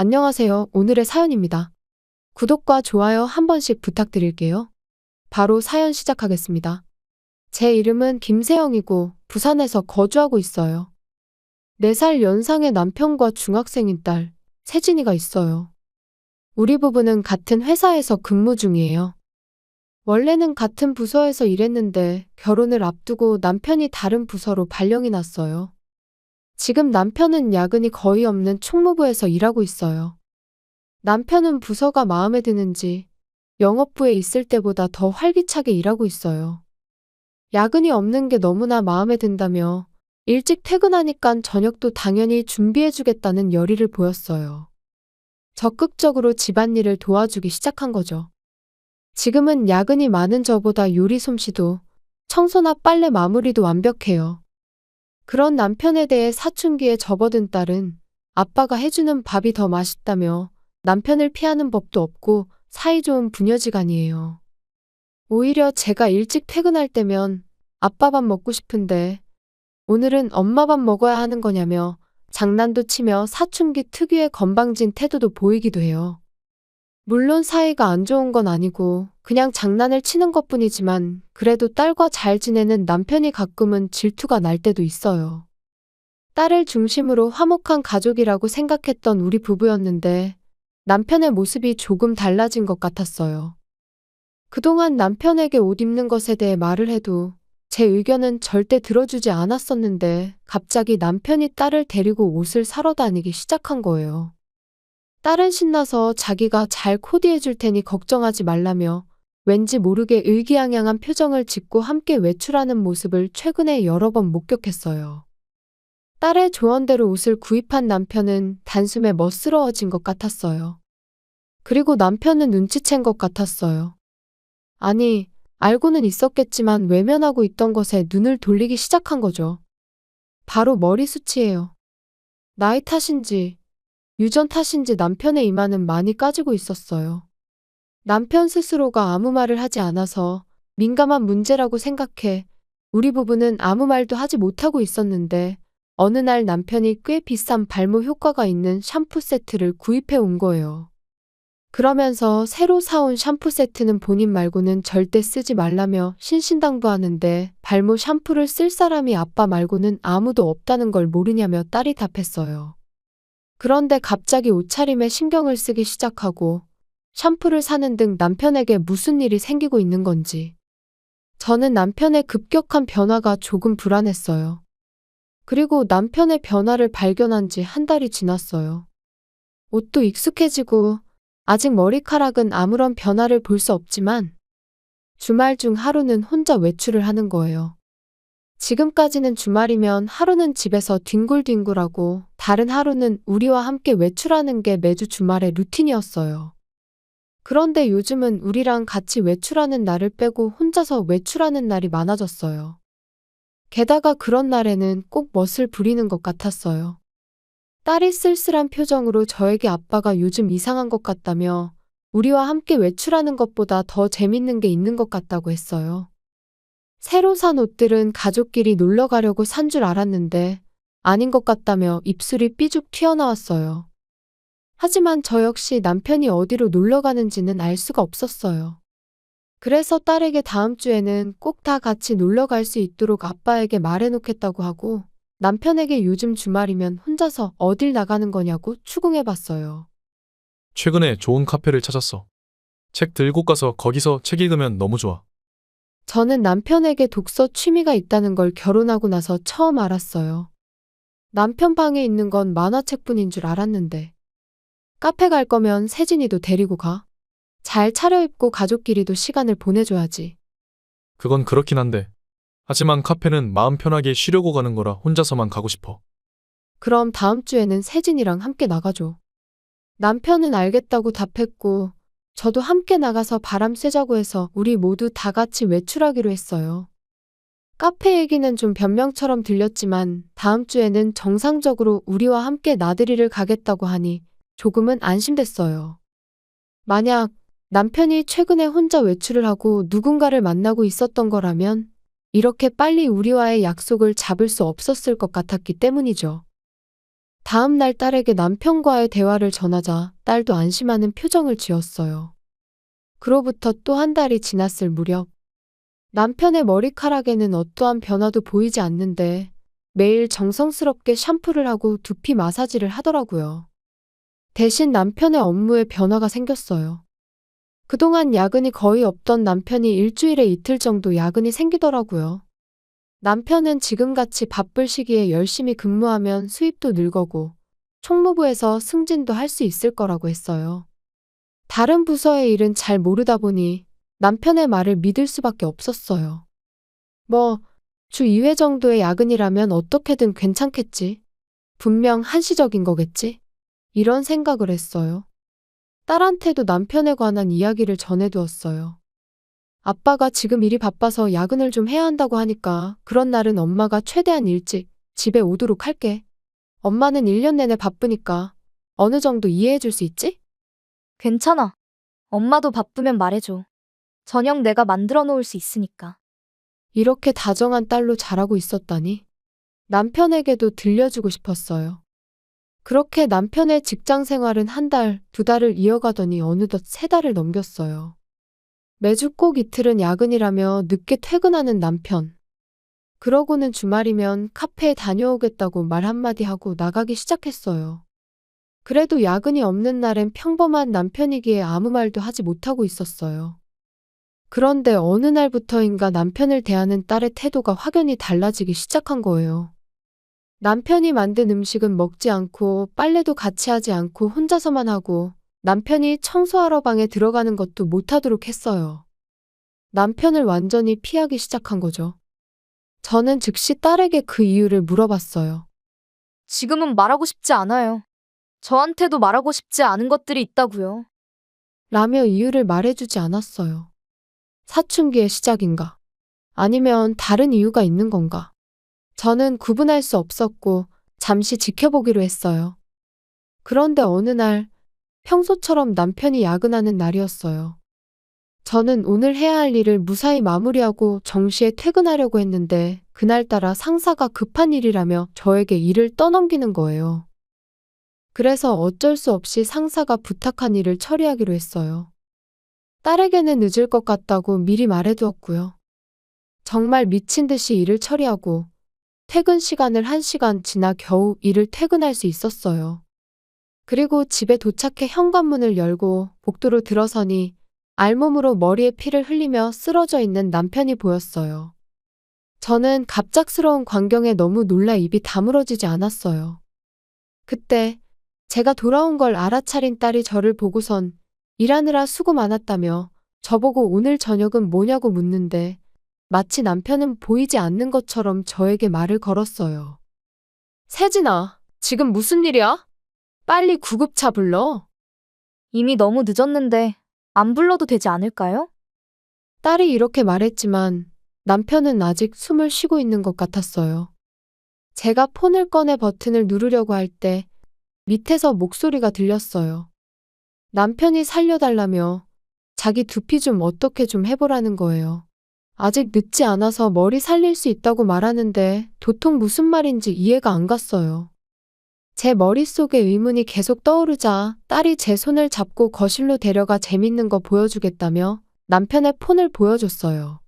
안녕하세요. 오늘의 사연입니다. 구독과 좋아요 한 번씩 부탁드릴게요. 바로 사연 시작하겠습니다. 제 이름은 김세영이고 부산에서 거주하고 있어요. 4살 연상의 남편과 중학생인 딸, 세진이가 있어요. 우리 부부는 같은 회사에서 근무 중이에요. 원래는 같은 부서에서 일했는데 결혼을 앞두고 남편이 다른 부서로 발령이 났어요. 지금 남편은 야근이 거의 없는 총무부에서 일하고 있어요. 남편은 부서가 마음에 드는지 영업부에 있을 때보다 더 활기차게 일하고 있어요. 야근이 없는 게 너무나 마음에 든다며 일찍 퇴근하니깐 저녁도 당연히 준비해주겠다는 열의를 보였어요. 적극적으로 집안일을 도와주기 시작한 거죠. 지금은 야근이 많은 저보다 요리 솜씨도 청소나 빨래 마무리도 완벽해요. 그런 남편에 대해 사춘기에 접어든 딸은 아빠가 해주는 밥이 더 맛있다며 남편을 피하는 법도 없고 사이좋은 부녀지간이에요. 오히려 제가 일찍 퇴근할 때면 아빠 밥 먹고 싶은데 오늘은 엄마 밥 먹어야 하는 거냐며 장난도 치며 사춘기 특유의 건방진 태도도 보이기도 해요. 물론 사이가 안 좋은 건 아니고 그냥 장난을 치는 것뿐이지만 그래도 딸과 잘 지내는 남편이 가끔은 질투가 날 때도 있어요. 딸을 중심으로 화목한 가족이라고 생각했던 우리 부부였는데 남편의 모습이 조금 달라진 것 같았어요. 그동안 남편에게 옷 입는 것에 대해 말을 해도 제 의견은 절대 들어주지 않았었는데 갑자기 남편이 딸을 데리고 옷을 사러 다니기 시작한 거예요. 딸은 신나서 자기가 잘 코디해 줄 테니 걱정하지 말라며 왠지 모르게 의기양양한 표정을 짓고 함께 외출하는 모습을 최근에 여러 번 목격했어요. 딸의 조언대로 옷을 구입한 남편은 단숨에 멋스러워진 것 같았어요. 그리고 남편은 눈치챈 것 같았어요. 아니, 알고는 있었겠지만 외면하고 있던 것에 눈을 돌리기 시작한 거죠. 바로 머리숱이에요. 나이 탓인지 유전 탓인지 남편의 이마는 많이 까지고 있었어요. 남편 스스로가 아무 말을 하지 않아서 민감한 문제라고 생각해 우리 부부는 아무 말도 하지 못하고 있었는데 어느 날 남편이 꽤 비싼 발모 효과가 있는 샴푸 세트를 구입해 온 거예요. 그러면서 새로 사온 샴푸 세트는 본인 말고는 절대 쓰지 말라며 신신당부하는데 발모 샴푸를 쓸 사람이 아빠 말고는 아무도 없다는 걸 모르냐며 딸이 답했어요. 그런데 갑자기 옷차림에 신경을 쓰기 시작하고 샴푸를 사는 등 남편에게 무슨 일이 생기고 있는 건지. 저는 남편의 급격한 변화가 조금 불안했어요. 그리고 남편의 변화를 발견한 지 한 달이 지났어요. 옷도 익숙해지고 아직 머리카락은 아무런 변화를 볼 수 없지만 주말 중 하루는 혼자 외출을 하는 거예요. 지금까지는 주말이면 하루는 집에서 뒹굴뒹굴하고 다른 하루는 우리와 함께 외출하는 게 매주 주말의 루틴이었어요. 그런데 요즘은 우리랑 같이 외출하는 날을 빼고 혼자서 외출하는 날이 많아졌어요. 게다가 그런 날에는 꼭 멋을 부리는 것 같았어요. 딸이 쓸쓸한 표정으로 저에게 아빠가 요즘 이상한 것 같다며 우리와 함께 외출하는 것보다 더 재밌는 게 있는 것 같다고 했어요. 새로 산 옷들은 가족끼리 놀러 가려고 산 줄 알았는데 아닌 것 같다며 입술이 삐죽 튀어나왔어요. 하지만 저 역시 남편이 어디로 놀러 가는지는 알 수가 없었어요. 그래서 딸에게 다음 주에는 꼭 다 같이 놀러 갈 수 있도록 아빠에게 말해놓겠다고 하고 남편에게 요즘 주말이면 혼자서 어딜 나가는 거냐고 추궁해봤어요. 최근에 좋은 카페를 찾았어. 책 들고 가서 거기서 책 읽으면 너무 좋아. 저는 남편에게 독서 취미가 있다는 걸 결혼하고 나서 처음 알았어요. 남편 방에 있는 건 만화책뿐인 줄 알았는데. 카페 갈 거면 세진이도 데리고 가. 잘 차려입고 가족끼리도 시간을 보내줘야지. 그건 그렇긴 한데. 하지만 카페는 마음 편하게 쉬려고 가는 거라 혼자서만 가고 싶어. 그럼 다음 주에는 세진이랑 함께 나가줘. 남편은 알겠다고 답했고 저도 함께 나가서 바람 쐬자고 해서 우리 모두 다 같이 외출하기로 했어요. 카페 얘기는 좀 변명처럼 들렸지만 다음 주에는 정상적으로 우리와 함께 나들이를 가겠다고 하니 조금은 안심됐어요. 만약 남편이 최근에 혼자 외출을 하고 누군가를 만나고 있었던 거라면 이렇게 빨리 우리와의 약속을 잡을 수 없었을 것 같았기 때문이죠. 다음 날 딸에게 남편과의 대화를 전하자 딸도 안심하는 표정을 지었어요. 그로부터 또 한 달이 지났을 무렵 남편의 머리카락에는 어떠한 변화도 보이지 않는데 매일 정성스럽게 샴푸를 하고 두피 마사지를 하더라고요. 대신 남편의 업무에 변화가 생겼어요. 그동안 야근이 거의 없던 남편이 일주일에 이틀 정도 야근이 생기더라고요. 남편은 지금같이 바쁠 시기에 열심히 근무하면 수입도 늘거고 총무부에서 승진도 할 수 있을 거라고 했어요. 다른 부서의 일은 잘 모르다 보니 남편의 말을 믿을 수밖에 없었어요. 뭐, 주 2회 정도의 야근이라면 어떻게든 괜찮겠지. 분명 한시적인 거겠지. 이런 생각을 했어요. 딸한테도 남편에 관한 이야기를 전해두었어요. 아빠가 지금 일이 바빠서 야근을 좀 해야 한다고 하니까 그런 날은 엄마가 최대한 일찍 집에 오도록 할게. 엄마는 1년 내내 바쁘니까 어느 정도 이해해 줄 수 있지? 괜찮아. 엄마도 바쁘면 말해줘. 저녁 내가 만들어 놓을 수 있으니까. 이렇게 다정한 딸로 자라고 있었다니 남편에게도 들려주고 싶었어요. 그렇게 남편의 직장 생활은 한 달, 두 달을 이어가더니 어느덧 세 달을 넘겼어요. 매주 꼭 이틀은 야근이라며 늦게 퇴근하는 남편. 그러고는 주말이면 카페에 다녀오겠다고 말 한마디 하고 나가기 시작했어요. 그래도 야근이 없는 날엔 평범한 남편이기에 아무 말도 하지 못하고 있었어요. 그런데 어느 날부터인가 남편을 대하는 딸의 태도가 확연히 달라지기 시작한 거예요. 남편이 만든 음식은 먹지 않고 빨래도 같이 하지 않고 혼자서만 하고 남편이 청소하러 방에 들어가는 것도 못하도록 했어요. 남편을 완전히 피하기 시작한 거죠. 저는 즉시 딸에게 그 이유를 물어봤어요. 지금은 말하고 싶지 않아요. 저한테도 말하고 싶지 않은 것들이 있다고요. 라며 이유를 말해주지 않았어요. 사춘기의 시작인가? 아니면 다른 이유가 있는 건가? 저는 구분할 수 없었고 잠시 지켜보기로 했어요. 그런데 어느 날 평소처럼 남편이 야근하는 날이었어요. 저는 오늘 해야 할 일을 무사히 마무리하고 정시에 퇴근하려고 했는데 그날따라 상사가 급한 일이라며 저에게 일을 떠넘기는 거예요. 그래서 어쩔 수 없이 상사가 부탁한 일을 처리하기로 했어요. 딸에게는 늦을 것 같다고 미리 말해두었고요. 정말 미친 듯이 일을 처리하고 퇴근 시간을 1시간 지나 겨우 일을 퇴근할 수 있었어요. 그리고 집에 도착해 현관문을 열고 복도로 들어서니 알몸으로 머리에 피를 흘리며 쓰러져 있는 남편이 보였어요. 저는 갑작스러운 광경에 너무 놀라 입이 다물어지지 않았어요. 그때 제가 돌아온 걸 알아차린 딸이 저를 보고선 일하느라 수고 많았다며 저보고 오늘 저녁은 뭐냐고 묻는데 마치 남편은 보이지 않는 것처럼 저에게 말을 걸었어요. 세진아, 지금 무슨 일이야? 빨리 구급차 불러. 이미 너무 늦었는데 안 불러도 되지 않을까요? 딸이 이렇게 말했지만 남편은 아직 숨을 쉬고 있는 것 같았어요. 제가 폰을 꺼내 버튼을 누르려고 할 때 밑에서 목소리가 들렸어요. 남편이 살려달라며 자기 두피 좀 어떻게 좀 해보라는 거예요. 아직 늦지 않아서 머리 살릴 수 있다고 말하는데 도통 무슨 말인지 이해가 안 갔어요. 제 머릿속에 의문이 계속 떠오르자 딸이 제 손을 잡고 거실로 데려가 재밌는 거 보여주겠다며 남편의 폰을 보여줬어요.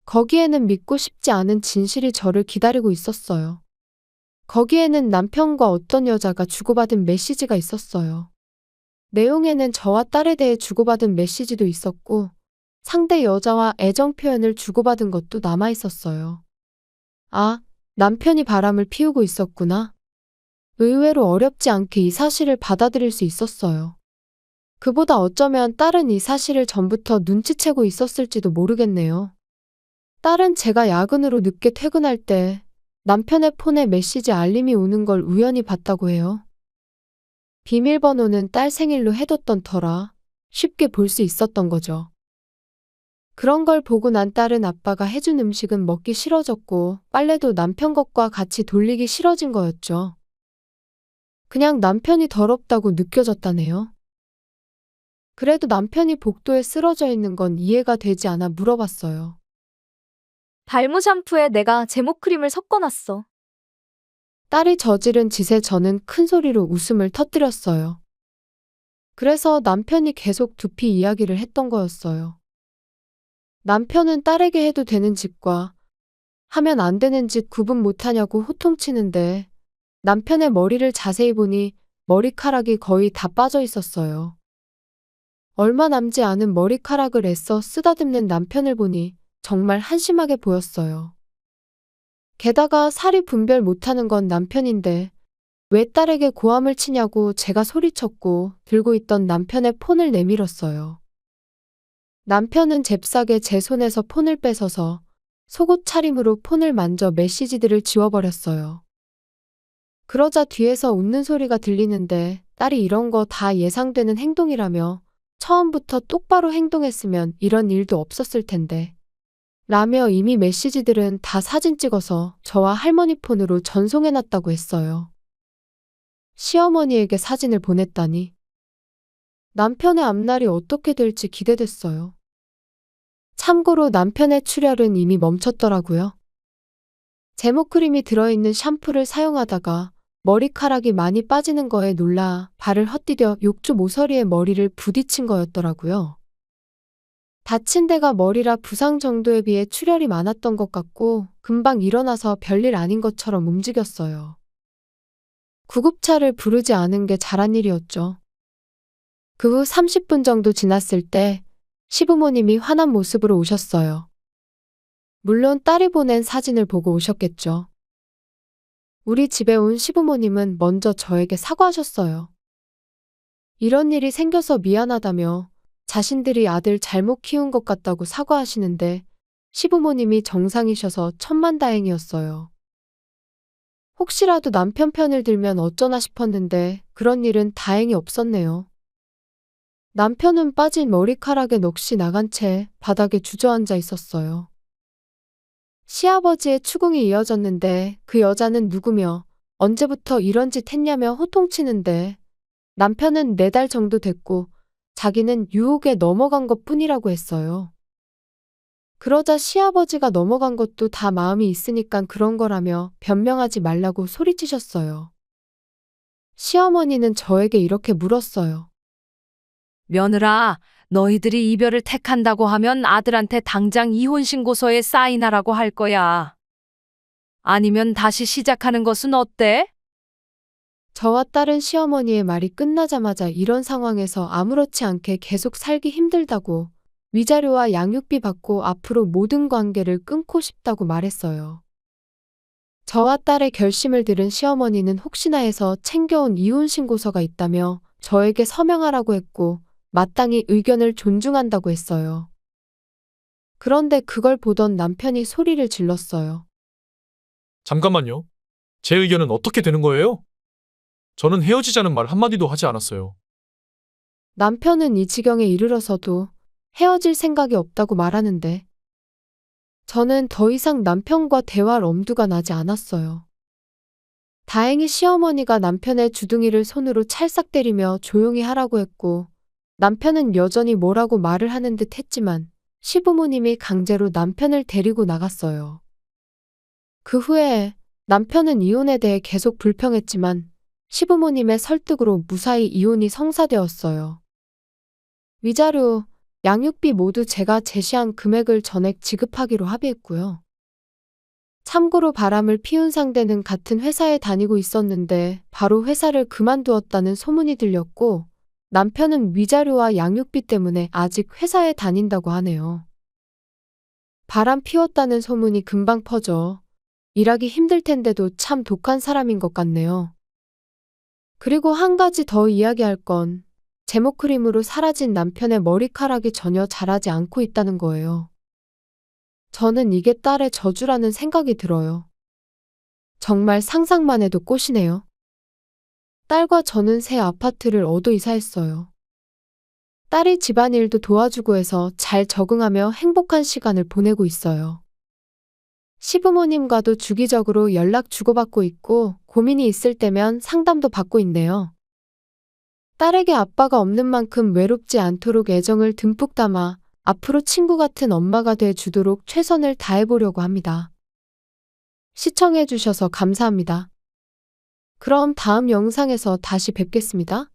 거기에는 믿고 싶지 않은 진실이 저를 기다리고 있었어요. 거기에는 남편과 어떤 여자가 주고받은 메시지가 있었어요. 내용에는 저와 딸에 대해 주고받은 메시지도 있었고 상대 여자와 애정 표현을 주고받은 것도 남아 있었어요. 아, 남편이 바람을 피우고 있었구나. 의외로 어렵지 않게 이 사실을 받아들일 수 있었어요. 그보다 어쩌면 딸은 이 사실을 전부터 눈치채고 있었을지도 모르겠네요. 딸은 제가 야근으로 늦게 퇴근할 때 남편의 폰에 메시지 알림이 오는 걸 우연히 봤다고 해요. 비밀번호는 딸 생일로 해뒀던 터라 쉽게 볼 수 있었던 거죠. 그런 걸 보고 난 딸은 아빠가 해준 음식은 먹기 싫어졌고 빨래도 남편 것과 같이 돌리기 싫어진 거였죠. 그냥 남편이 더럽다고 느껴졌다네요. 그래도 남편이 복도에 쓰러져 있는 건 이해가 되지 않아 물어봤어요. 발모 샴푸에 내가 제모 크림을 섞어놨어. 딸이 저지른 짓에 저는 큰 소리로 웃음을 터뜨렸어요. 그래서 남편이 계속 두피 이야기를 했던 거였어요. 남편은 딸에게 해도 되는 짓과 하면 안 되는 짓 구분 못하냐고 호통치는데 남편의 머리를 자세히 보니 머리카락이 거의 다 빠져 있었어요. 얼마 남지 않은 머리카락을 애써 쓰다듬는 남편을 보니 정말 한심하게 보였어요. 게다가 살이 분별 못하는 건 남편인데 왜 딸에게 고함을 치냐고 제가 소리쳤고 들고 있던 남편의 폰을 내밀었어요. 남편은 잽싸게 제 손에서 폰을 뺏어서 속옷 차림으로 폰을 만져 메시지들을 지워버렸어요. 그러자 뒤에서 웃는 소리가 들리는데 딸이 이런 거 다 예상되는 행동이라며 처음부터 똑바로 행동했으면 이런 일도 없었을 텐데 라며 이미 메시지들은 다 사진 찍어서 저와 할머니 폰으로 전송해놨다고 했어요. 시어머니에게 사진을 보냈다니 남편의 앞날이 어떻게 될지 기대됐어요. 참고로 남편의 출혈은 이미 멈췄더라고요. 제모 크림이 들어있는 샴푸를 사용하다가 머리카락이 많이 빠지는 거에 놀라 발을 헛디뎌 욕조 모서리에 머리를 부딪힌 거였더라고요. 다친 데가 머리라 부상 정도에 비해 출혈이 많았던 것 같고 금방 일어나서 별일 아닌 것처럼 움직였어요. 구급차를 부르지 않은 게 잘한 일이었죠. 그 후 30분 정도 지났을 때 시부모님이 화난 모습으로 오셨어요. 물론 딸이 보낸 사진을 보고 오셨겠죠. 우리 집에 온 시부모님은 먼저 저에게 사과하셨어요. 이런 일이 생겨서 미안하다며 자신들이 아들 잘못 키운 것 같다고 사과하시는데 시부모님이 정상이셔서 천만다행이었어요. 혹시라도 남편 편을 들면 어쩌나 싶었는데 그런 일은 다행히 없었네요. 남편은 빠진 머리카락에 넋이 나간 채 바닥에 주저앉아 있었어요. 시아버지의 추궁이 이어졌는데 그 여자는 누구며 언제부터 이런 짓 했냐며 호통치는데 남편은 4달 정도 됐고 자기는 유혹에 넘어간 것 뿐이라고 했어요. 그러자 시아버지가 넘어간 것도 다 마음이 있으니까 그런 거라며 변명하지 말라고 소리치셨어요. 시어머니는 저에게 이렇게 물었어요. 며느라, 너희들이 이별을 택한다고 하면 아들한테 당장 이혼 신고서에 사인하라고 할 거야. 아니면 다시 시작하는 것은 어때? 저와 딸은 시어머니의 말이 끝나자마자 이런 상황에서 아무렇지 않게 계속 살기 힘들다고 위자료와 양육비 받고 앞으로 모든 관계를 끊고 싶다고 말했어요. 저와 딸의 결심을 들은 시어머니는 혹시나 해서 챙겨온 이혼 신고서가 있다며 저에게 서명하라고 했고 마땅히 의견을 존중한다고 했어요. 그런데 그걸 보던 남편이 소리를 질렀어요. 잠깐만요. 제 의견은 어떻게 되는 거예요? 저는 헤어지자는 말 한마디도 하지 않았어요. 남편은 이 지경에 이르러서도 헤어질 생각이 없다고 말하는데 저는 더 이상 남편과 대화할 엄두가 나지 않았어요. 다행히 시어머니가 남편의 주둥이를 손으로 찰싹 때리며 조용히 하라고 했고 남편은 여전히 뭐라고 말을 하는 듯 했지만 시부모님이 강제로 남편을 데리고 나갔어요. 그 후에 남편은 이혼에 대해 계속 불평했지만 시부모님의 설득으로 무사히 이혼이 성사되었어요. 위자료, 양육비 모두 제가 제시한 금액을 전액 지급하기로 합의했고요. 참고로 바람을 피운 상대는 같은 회사에 다니고 있었는데 바로 회사를 그만두었다는 소문이 들렸고 남편은 위자료와 양육비 때문에 아직 회사에 다닌다고 하네요. 바람 피웠다는 소문이 금방 퍼져 일하기 힘들 텐데도 참 독한 사람인 것 같네요. 그리고 한 가지 더 이야기할 건 제모 크림으로 사라진 남편의 머리카락이 전혀 자라지 않고 있다는 거예요. 저는 이게 딸의 저주라는 생각이 들어요. 정말 상상만 해도 꼬시네요. 딸과 저는 새 아파트를 얻어 이사했어요. 딸이 집안일도 도와주고 해서 잘 적응하며 행복한 시간을 보내고 있어요. 시부모님과도 주기적으로 연락 주고받고 있고 고민이 있을 때면 상담도 받고 있네요. 딸에게 아빠가 없는 만큼 외롭지 않도록 애정을 듬뿍 담아 앞으로 친구 같은 엄마가 돼 주도록 최선을 다해보려고 합니다. 시청해주셔서 감사합니다. 그럼 다음 영상에서 다시 뵙겠습니다.